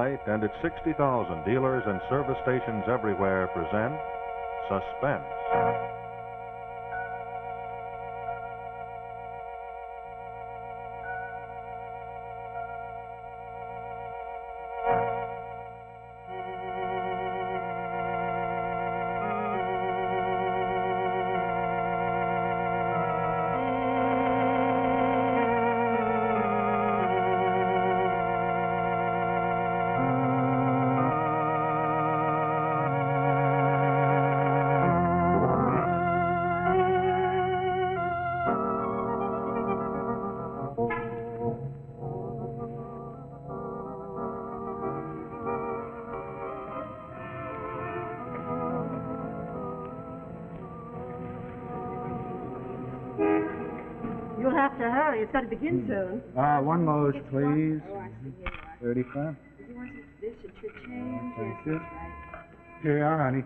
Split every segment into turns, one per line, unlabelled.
Light and its 60,000 dealers and service stations everywhere present Suspense.
You'll have to hurry. It's got to begin soon.
One Lowe's, please.
Oh, I see. Here you are.
35.
Did you want this? It should change.
Thank
Yes,
you.
that's right.
Here you are, honey.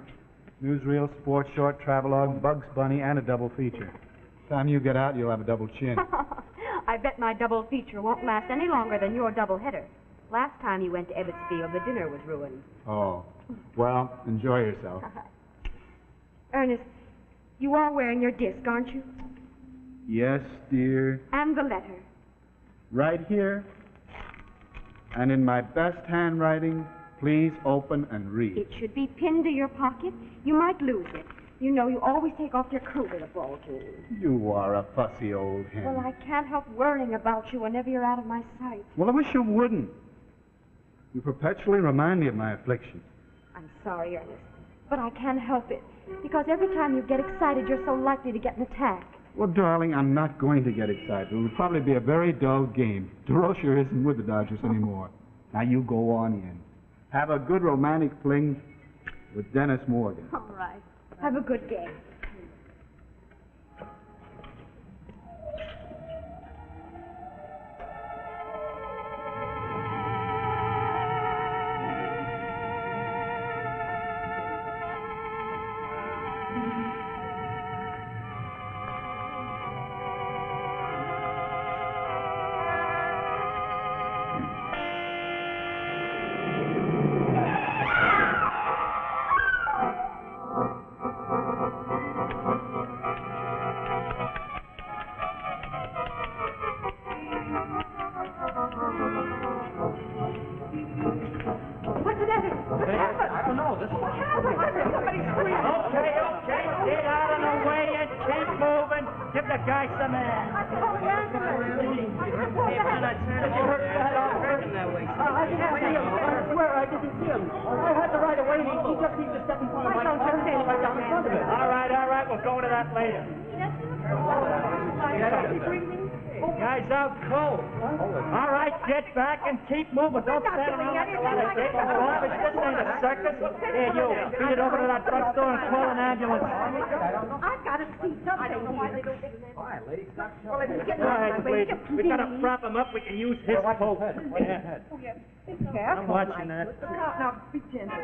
Newsreel, sports short, travelogue, Bugs Bunny, and a double feature. Time you get out, you'll have a double chin.
I bet my double feature won't last any longer than your double header. Last time you went to Ebbetsfield, the dinner was ruined.
Oh. Well, enjoy yourself.
Ernest, you are wearing your disc, aren't you?
Yes, dear.
And the letter.
Right here. And in my best handwriting, please open and read.
It should be pinned to your pocket. You might lose it. You know, you always take off your coat at a ball game.
You are a fussy old hen.
Well, I can't help worrying about you whenever you're out of my sight.
Well, I wish you wouldn't. You perpetually remind me of my affliction.
I'm sorry, Ernest, but I can't help it. Because every time you get excited, you're so likely to get an attack.
Well, darling, I'm not going to get excited. It'll probably be a very dull game. DeRocher isn't with the Dodgers anymore. Now, you go on in. Have a good romantic fling with Dennis Morgan.
All right. Have a good game.
Guy's out cold. All right, get back and keep moving. Don't stand around like a lot of people. This ain't a circus. Here, you. Beat it over to that drugstore and call an ambulance.
I've got to see something.
Well, if he's getting out of my way, we got to prop him up. We can use his coat. Yeah.
Be careful.
I'm watching that.
Now, be gentle.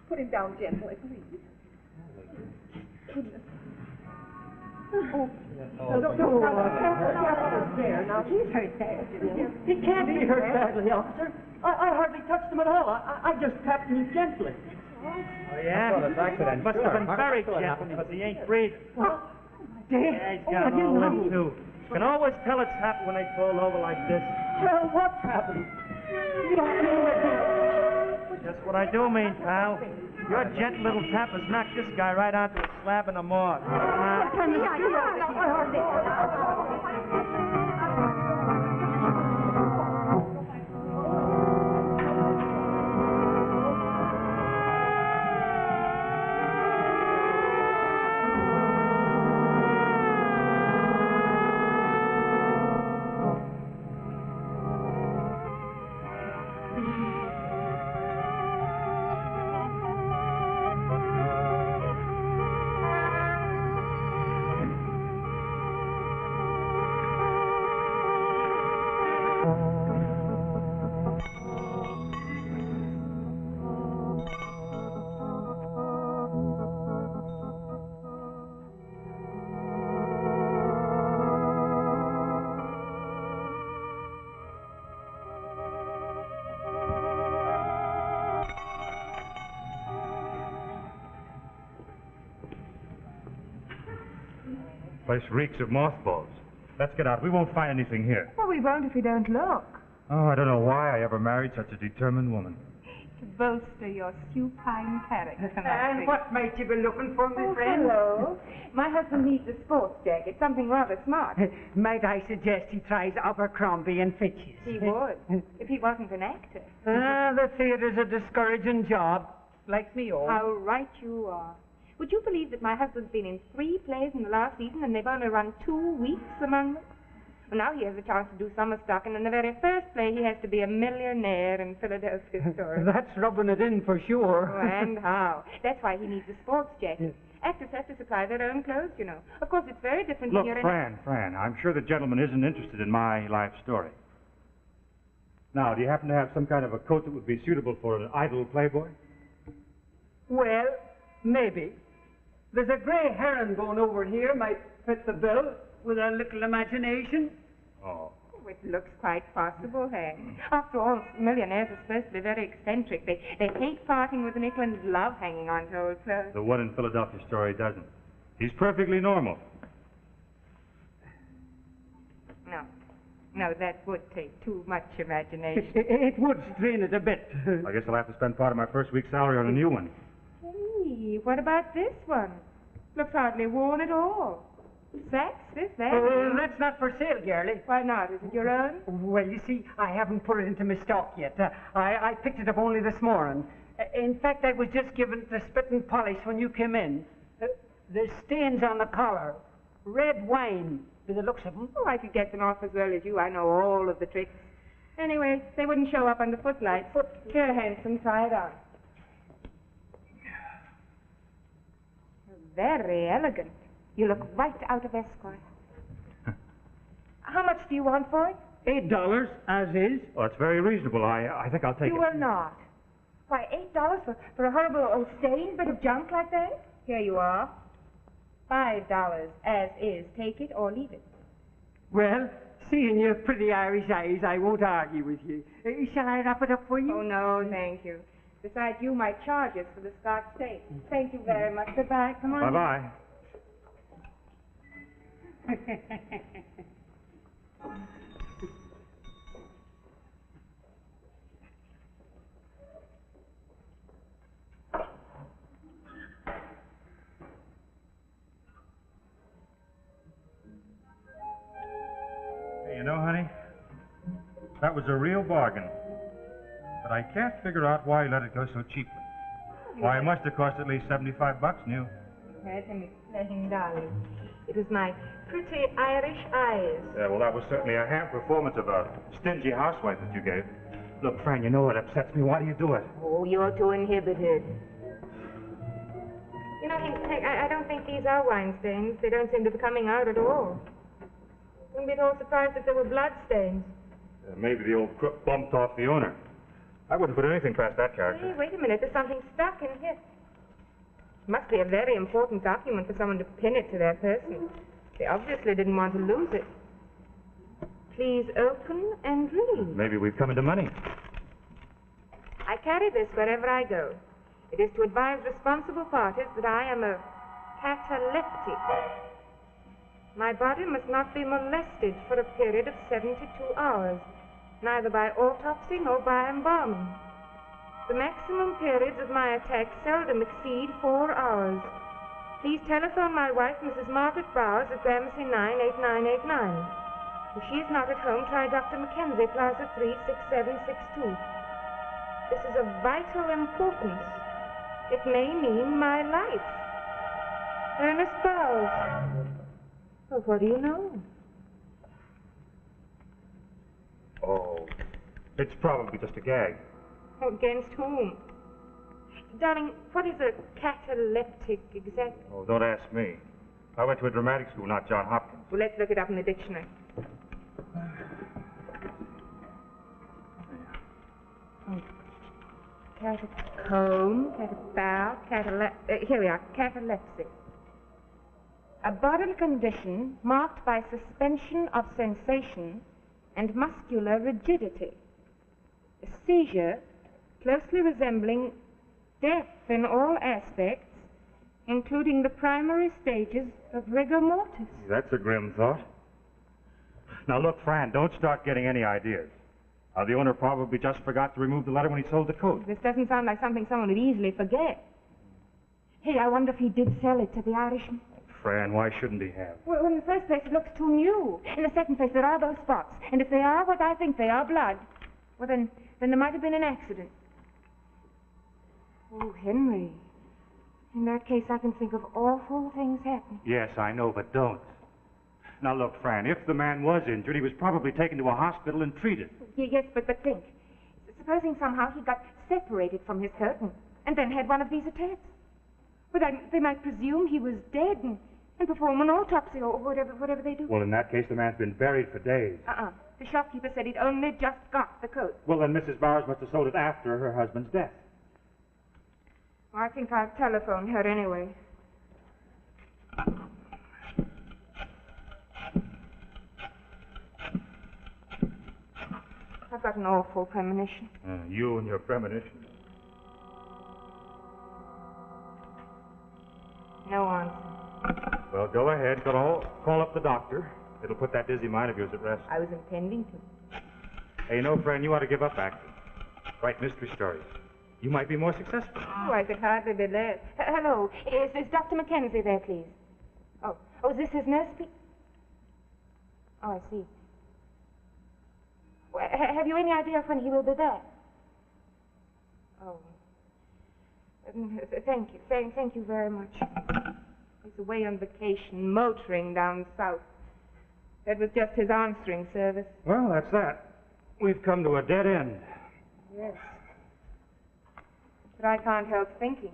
Put him down gently, please. Goodness. Oh. Don't there. Now, he's hurt bad.
He can't be hurt badly, officer. I hardly touched him at all. I just tapped him gently. Oh, yeah? Must have been very gentle because he ain't breathing. Yeah, he's got all in, too. You can always tell it's happened when they fall over like this.
Well, what's happened? You don't mean that.
Just what I do mean, pal. Your gentle little tap has knocked this guy right onto a slab in the morgue.
Place reeks of mothballs. Let's get out. We won't find anything here.
Well, we won't if we don't look.
Oh, I don't know why I ever married such a determined woman.
To bolster your supine character.
And what might you be looking for, my friend?
Hello. My husband needs a sports jacket, something rather smart.
Might I suggest he tries Abercrombie and Fitch's?
He would, if he wasn't an actor.
The theatre's a discouraging job, like me own.
How right you are. Would you believe that my husband's been in 3 plays in the last season and they've only run 2 weeks among them? Well, now he has a chance to do summer stock, and in the very first play he has to be a millionaire in Philadelphia story.
That's rubbing it in for sure.
Oh, and how? That's why he needs a sports jacket. Actors have to supply their own clothes, you know. Of course, it's very different
Look,
when you're
Fran, I'm sure the gentleman isn't interested in my life story. Now, do you happen to have some kind of a coat that would be suitable for an idle playboy?
Well, maybe. There's a grey heron going over here, might fit the bill with a little imagination.
Oh.
It looks quite possible, Hank. After all, millionaires are supposed to be very eccentric. They hate parting with a nickel and love hanging on to old clothes.
The one in Philadelphia story doesn't. He's perfectly normal.
No, that would take too much imagination.
It would strain it a bit.
I guess I'll have to spend part of my first week's salary on a new one.
Hey, what about this one? Looks hardly worn at all. Sacks, that.
That's not for sale, girlie.
Why not? Is it your own?
Well, you see, I haven't put it into my stock yet. I picked it up only this morning. In fact, I was just given it the spit and polish when you came in. There's stains on the collar. Red wine, by the looks of them.
Oh, I could get them off as well as you. I know all of the tricks. Anyway, they wouldn't show up under footlights. Here, handsome, try it on. Very elegant. You look right out of Esquire. How much do you want for it?
$8, as is.
Oh, it's very reasonable. I think I'll take
You
it.
will not. Why, $8 for a horrible old stained bit of junk like that? Here you are. $5 as is. Take it or leave it.
Well, seeing your pretty Irish eyes, I won't argue with you. Shall I wrap it up for you?
Oh, no, thank you. Besides, you might charge us for the Scotch steak. Thank you very much. Goodbye. Come on.
Bye-bye. Hey, you know, honey, that was a real bargain. But I can't figure out why you let it go so cheaply. Why, it must have cost at least $75 new.
Had him explain, darling. It was my pretty Irish eyes.
Yeah, well, that was certainly a ham performance of a stingy housewife that you gave. Look, Fran, you know it upsets me. Why do you do it?
Oh, you're too inhibited. You know, Hank, I don't think these are wine stains. They don't seem to be coming out at all. Wouldn't be at all surprised if they were blood stains.
Maybe the old crook bumped off the owner. I wouldn't put anything past that character.
Hey, wait a minute. There's something stuck in here. Must be a very important document for someone to pin it to their person. They obviously didn't want to lose it. Please open and read.
Maybe we've come into money.
I carry this wherever I go. It is to advise responsible parties that I am a cataleptic. My body must not be molested for a period of 72 hours, neither by autopsy nor by embalming. The maximum periods of my attack seldom exceed 4 hours. Please telephone my wife, Mrs. Margaret Bowers, at Gramercy 98989. If she is not at home, try Dr. Mackenzie, Plaza 36762. This is of vital importance. It may mean my life. Ernest Bowers. Well, what do you know?
Oh, it's probably just a gag.
Against whom? Darling, what is a cataleptic exactly?
Oh, don't ask me. I went to a dramatic school, not John Hopkins.
Well, let's look it up in the dictionary. Catacomb, here we are, catalepsy. A bodily condition marked by suspension of sensation and muscular rigidity. A seizure closely resembling death in all aspects, including the primary stages Of rigor mortis.
That's a grim thought. Now look, Fran, don't start getting any ideas. The owner probably just forgot to remove the letter when he sold the coat.
This doesn't sound like something someone would easily forget. Hey, I wonder if he did sell it to the Irishman.
Fran, why shouldn't he have?
Well, in the first place, it looks too new. In the second place, there are those spots. And if they are what I think they are, blood, well, then there might have been an accident. Oh, Henry. In that case, I can think of awful things happening.
Yes, I know, but don't. Now look, Fran, if the man was injured, he was probably taken to a hospital and treated.
Yes, but think. Supposing somehow he got separated from his curtain and then had one of these attacks. Well, then they might presume he was dead and perform an autopsy or whatever they do.
Well, in that case, the man's been buried for days.
The shopkeeper said he'd only just got the coat.
Well, then Mrs. Bowers must have sold it after her husband's death.
Well, I think I'll telephone her anyway. I've got an awful premonition.
You and your premonition.
No answer.
Well, go ahead. Call up the doctor. It'll put that dizzy mind of yours at rest.
I was intending to.
Hey, you know, friend, you ought to give up acting. Write mystery stories. You might be more successful.
Oh, I could hardly be there. Hello. Is Dr. Mackenzie there, please? Oh, is this his nurse? Oh, I see. Well, have you any idea when he will be back? Oh. Thank you. Thank you very much. He's away on vacation, motoring down south. That was just his answering service.
Well, that's that. We've come to a dead end.
Yes. But I can't help thinking.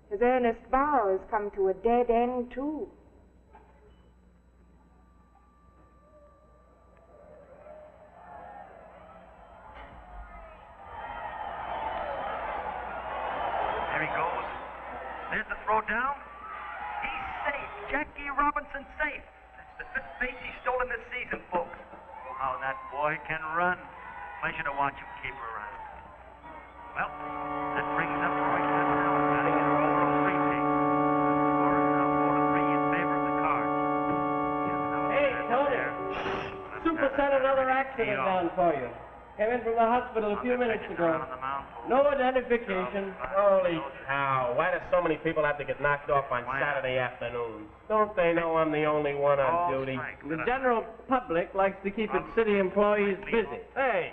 Has Ernest Bowers come to a dead end, too?
There he goes. There's the throw down. He's safe. Jackie Robinson safe. That's the fifth base he's stolen this season, folks. Oh, how that boy can run. Pleasure to watch him keep her around. Well, that brings up Roy Castell batting in her overall straight game. Score is now 4-3 in favor of the Cards.
Hey, Tony. Super sent another accident down for you. Came in from the hospital a few minutes ago. No identification.
Holy cow. Why do so many people have to get knocked off on Saturday afternoons? Don't they know I'm the only one on duty?
The general public likes to keep its city employees busy.
Hey,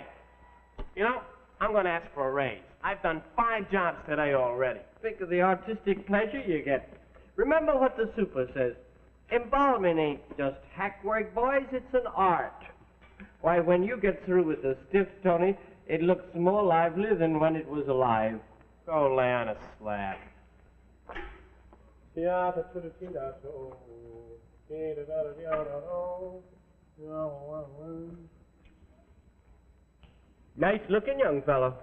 you know, I'm going to ask for a raise. I've done 5 jobs today already.
Think of the artistic pleasure you get. Remember what the super says. Embalming ain't just hack work, boys. It's an art. Why, when you get through with the stiff, Tony, it looks more lively than when it was alive.
Go lay on a slab.
Nice looking young fellow.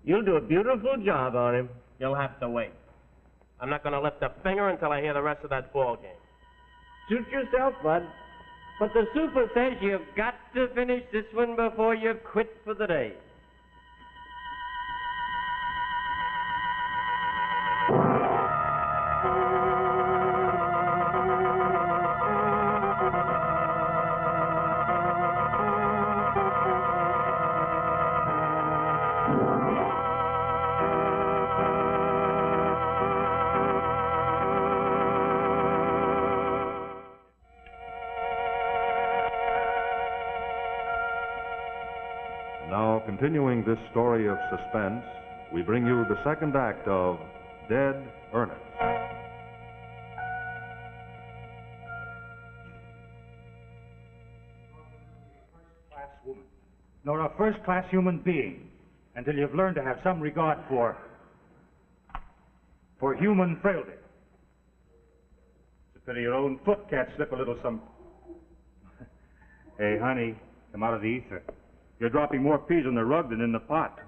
You'll do a beautiful job on him.
You'll have to wait. I'm not going to lift a finger until I hear the rest of that ball game.
Suit yourself, bud. But the super says you've got to finish this one before you quit for the day.
Now, continuing this story of suspense, we bring you the second act of Dead Ernest.
First-class woman, nor a first-class human being, until you've learned to have some regard for human frailty. It's a pity your own foot can't slip a little some... Hey, honey, come out of the ether. You're dropping more peas on the rug than in the pot.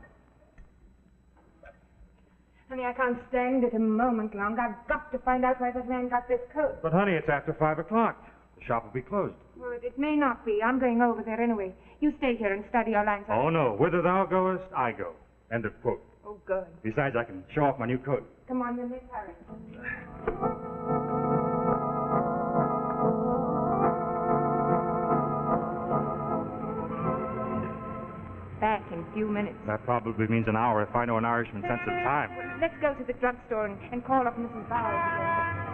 Honey, I can't stand it a moment longer. I've got to find out where this man got this coat.
But, honey, it's after 5 o'clock. The shop will be closed.
Well, it may not be. I'm going over there anyway. You stay here and study your lines.
Oh, no. Whither thou goest, I go. End of quote.
Oh, good.
Besides, I can show off my new coat.
Come on, then, let's hurry. few minutes.
That probably means an hour if I know an Irishman's sense of time.
Well, let's go to the drugstore and call up Mrs. Bowers again.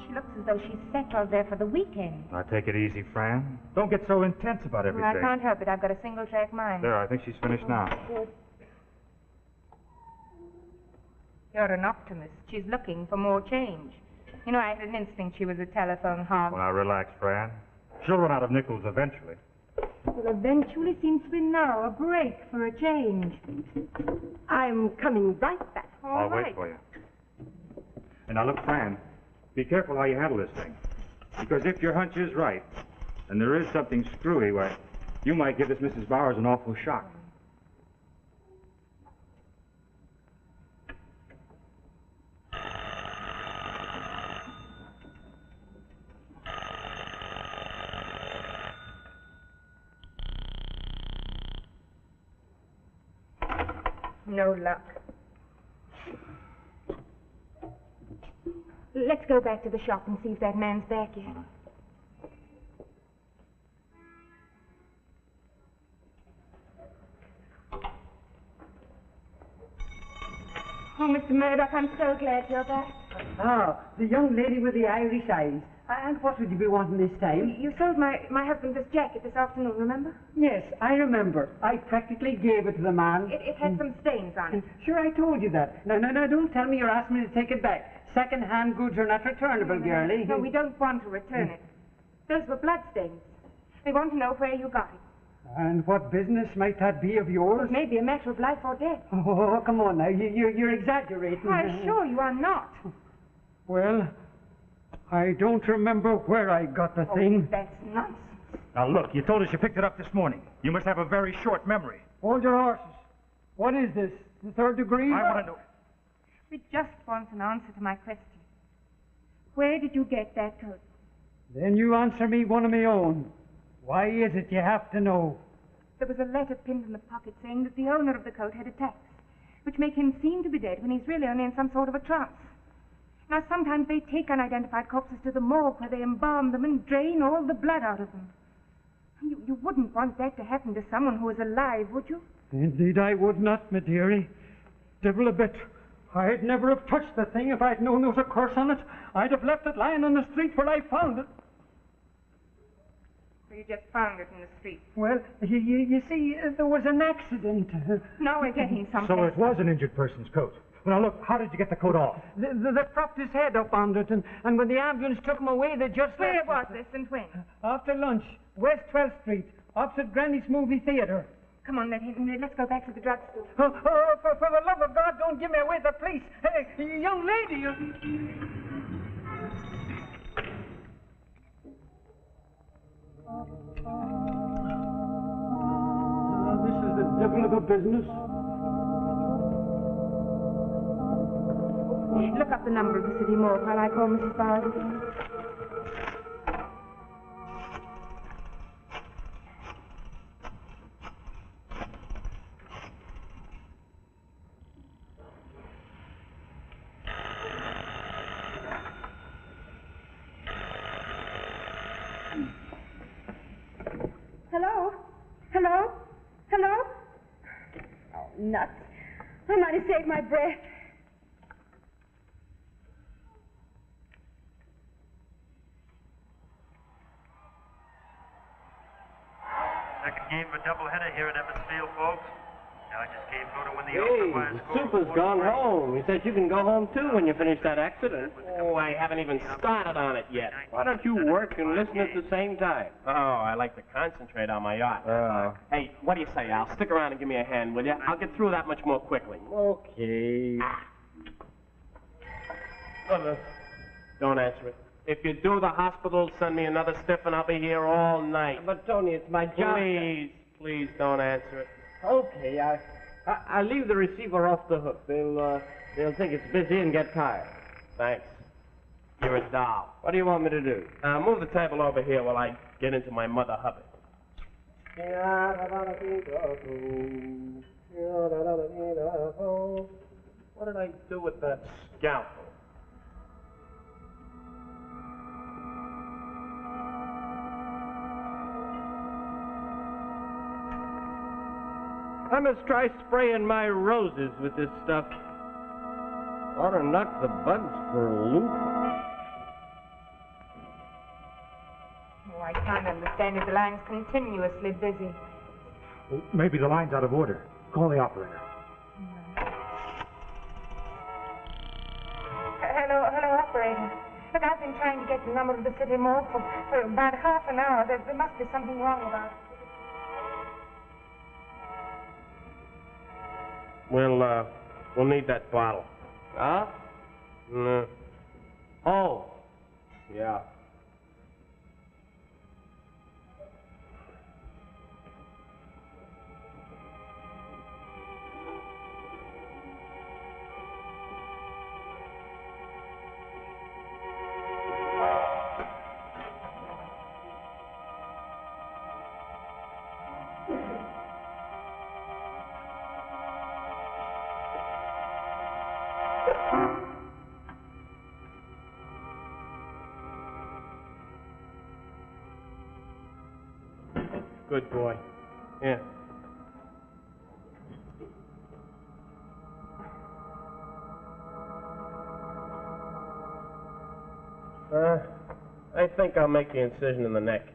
She looks as though she's settled there for the weekend.
Now, take it easy, Fran. Don't get so intense about everything.
Well, I can't help it. I've got a single-track mind.
There, I think she's finished now.
Good. You're an optimist. She's looking for more change. You know, I had an instinct she was a telephone hog.
Well, now, relax, Fran. She'll run out of nickels eventually.
Well, eventually seems to be now a break for a change.
I'm coming right back.
I'll wait for you. And now, look, Fran, be careful how you handle this thing. Because if your hunch is right, and there is something screwy, why, you might give this Mrs. Bowers an awful shock.
No luck. Let's go back to the shop and see if that man's back yet. Oh, Mr. Murdoch, I'm so glad you're back.
Ah, the young lady with the Irish eyes. And what would you be wanting this time?
You sold my husband this jacket this afternoon, remember?
Yes, I remember. I practically gave it to the man.
It had some stains on it.
Sure, I told you that. No, don't tell me you're asking me to take it back. Second-hand goods are not returnable, girlie.
No, we don't want to return it. Those were blood stains. We want to know where you got it.
And what business might that be of yours?
It may be a matter of life or death.
Oh, come on now. You're exaggerating.
I assure you are not.
Well, I don't remember where I got the thing.
That's nonsense.
Now, look, you told us you picked it up this morning. You must have a very short memory.
Hold your horses. What is this? The third degree?
I want to know.
We just want an answer to my question. Where did you get that coat?
Then you answer me one of my own. Why is it you have to know?
There was a letter pinned in the pocket saying that the owner of the coat had attacks, which make him seem to be dead when he's really only in some sort of a trance. Now, sometimes they take unidentified corpses to the morgue where they embalm them and drain all the blood out of them. You wouldn't want that to happen to someone who was alive, would you?
Indeed I would not, my dearie. Devil a bit. I'd never have touched the thing if I'd known there was a curse on it. I'd have left it lying on the street where I found it.
So you just found it in the street?
Well, you see, there was an accident.
Now we're getting something.
So it was an injured person's coat. Well, now, look, how did you get the coat off?
They propped his head up under it, and when the ambulance took him away, they just
Where
left
was
it.
this and when?
After lunch, West 12th Street, opposite Granny's Movie Theatre.
Come on, let's go back to the drugstore.
For the love of God, don't give me away to the police. Hey, young lady, this is the devil of a business.
Look up the number of the city morgue while I call Mrs. Bowers again.
Hello? Hello? Hello? Oh, nuts. I might have saved my breath.
Second game of a doubleheader here at Eversfield, folks. Now, I just gave go to win the opener by a
Hey,
score of
Super's
4-3.
gone home. He says you can go home, too, when you finish that accident. Oh, I haven't even started on it yet. Why don't you work and listen at the same time? Oh, I like to concentrate on my yacht.
Oh.
Hey, what do you say, Al? Stick around and give me a hand, will you? I'll get through that much more quickly.
Okay.
Don't answer it. If you do the hospital, send me another stiff and I'll be here all night.
But, Tony, it's my job.
Please don't answer it.
Okay, I'll leave the receiver off the hook. They'll think it's busy and get tired.
Thanks. You're a doll. What do you want me to do? Move the table over here while I get into my mother hubbard. What did I do with that scalpel? I must try spraying my roses with this stuff. Ought to knock the bugs for a loop.
Oh, I can't understand it. The line's continuously busy.
Well, maybe the line's out of order. Call the operator.
Hello, operator. Look, I've been trying to get the number of the city morgue for about half an hour. There must be something wrong about it.
We'll need that bottle. Huh? No. Oh. Yeah. Good boy. Here. I think I'll make the incision in the neck.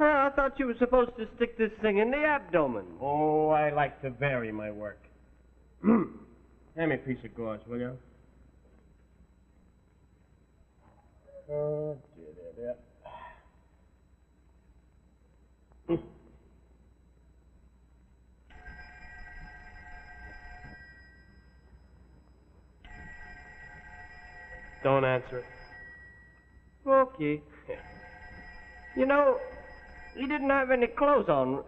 I thought you were supposed to stick this thing in the abdomen. Oh, I like to vary my work. Hand me a piece of gauze, will you? Oh, dear. Don't answer it. Okay. You know, he didn't have any coat on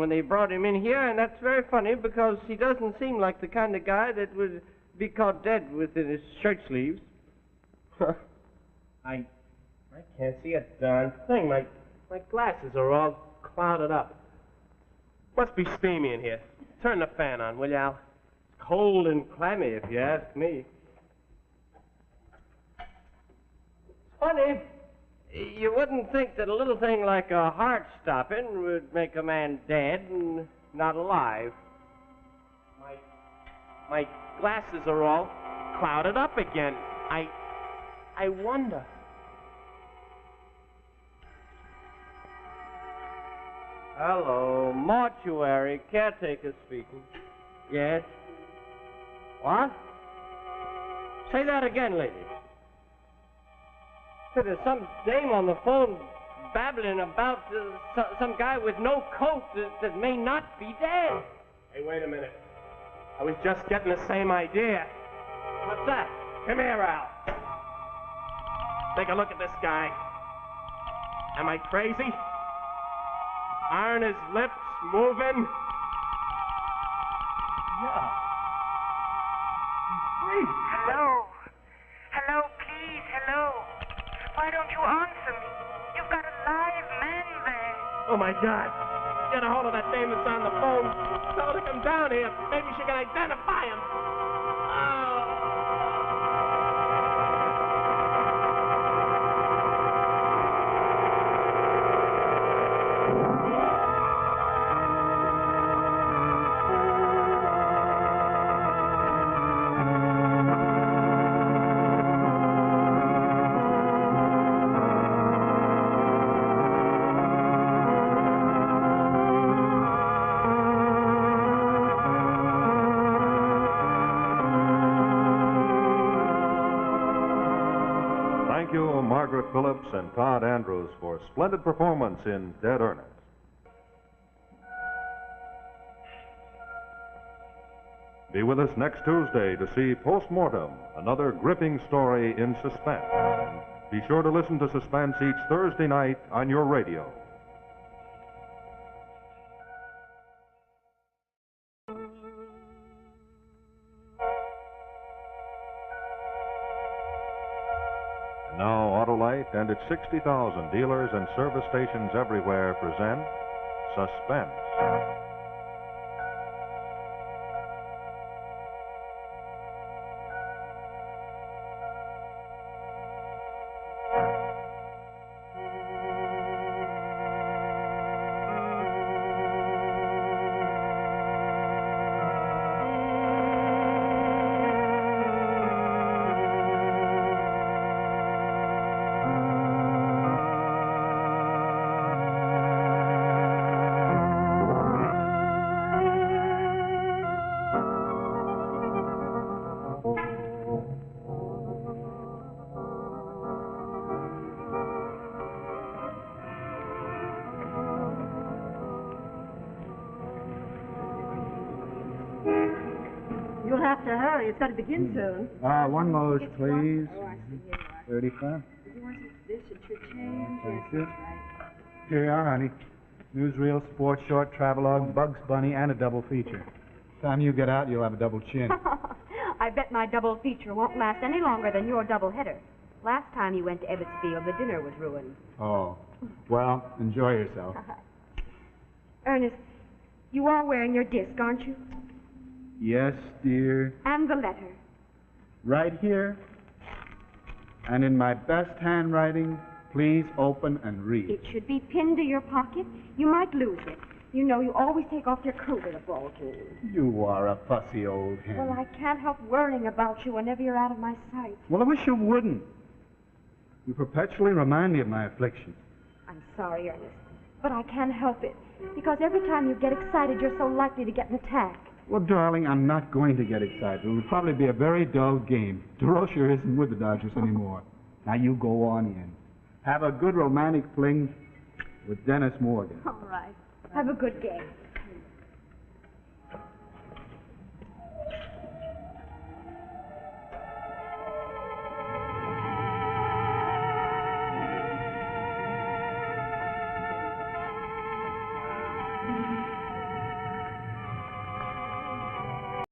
when they brought him in here, and that's very funny because he doesn't seem like the kind of guy that would be caught dead within his shirt sleeves. I can't see a darn thing. My glasses are all clouded up. Must be steamy in here. Turn the fan on, will you, Al? It's cold and clammy, if you ask me. Funny, you wouldn't think that a little thing like a heart stopping would make a man dead and not alive. My glasses are all clouded up again. I wonder. Hello, mortuary caretaker speaking. Yes? What? Say that again, lady. So there's some dame on the phone babbling about some guy with no coat that may not be dead. Hey, wait a minute. I was just getting the same idea. What's that? Come here, Al. Take a look at this guy. Am I crazy? Aren't his lips moving? Yeah. He's free.
Hello, please, hello. Why don't you answer me? You've got a live man there.
Oh, my God. Get a hold of that dame that's on the phone. Tell her to come down here. Maybe she can identify him. Oh.
Thank you, Margaret Phillips and Todd Andrews, for splendid performance in Dead Earnest. Be with us next Tuesday to see Postmortem, another gripping story in suspense. Be sure to listen to Suspense each Thursday night on your radio. tonight and its 60,000 dealers and service stations everywhere present Suspense.
You'll have to hurry. It's got to begin soon.
One Lowe's, please.
Oh, I see. Here you are.
35.
Did you want this? It should change.
Thank
Yes,
you.
that's right.
Here you are, honey. Newsreel, sports short, travelogue, Bugs Bunny, and a double feature. Time you get out, you'll have a double chin.
I bet my double feature won't last any longer than your double header. Last time you went to Ebbetsfield, the dinner was ruined.
Oh. Well, enjoy yourself.
Ernest, you are wearing your disc, aren't you?
Yes, dear.
And the letter.
Right here. And in my best handwriting, please open and read.
It should be pinned to your pocket. You might lose it. You know, you always take off your coat at a ball game.
You are a fussy old hen.
Well, I can't help worrying about you whenever you're out of my sight.
Well, I wish you wouldn't. You perpetually remind me of my affliction.
I'm sorry, Ernest, but I can't help it. Because every time you get excited, you're so likely to get an attack.
Well, darling, I'm not going to get excited. It'll probably be a very dull game. DeRocher isn't with the Dodgers anymore. Now you go on in. Have a good romantic fling with Dennis Morgan.
All right. Have a good game.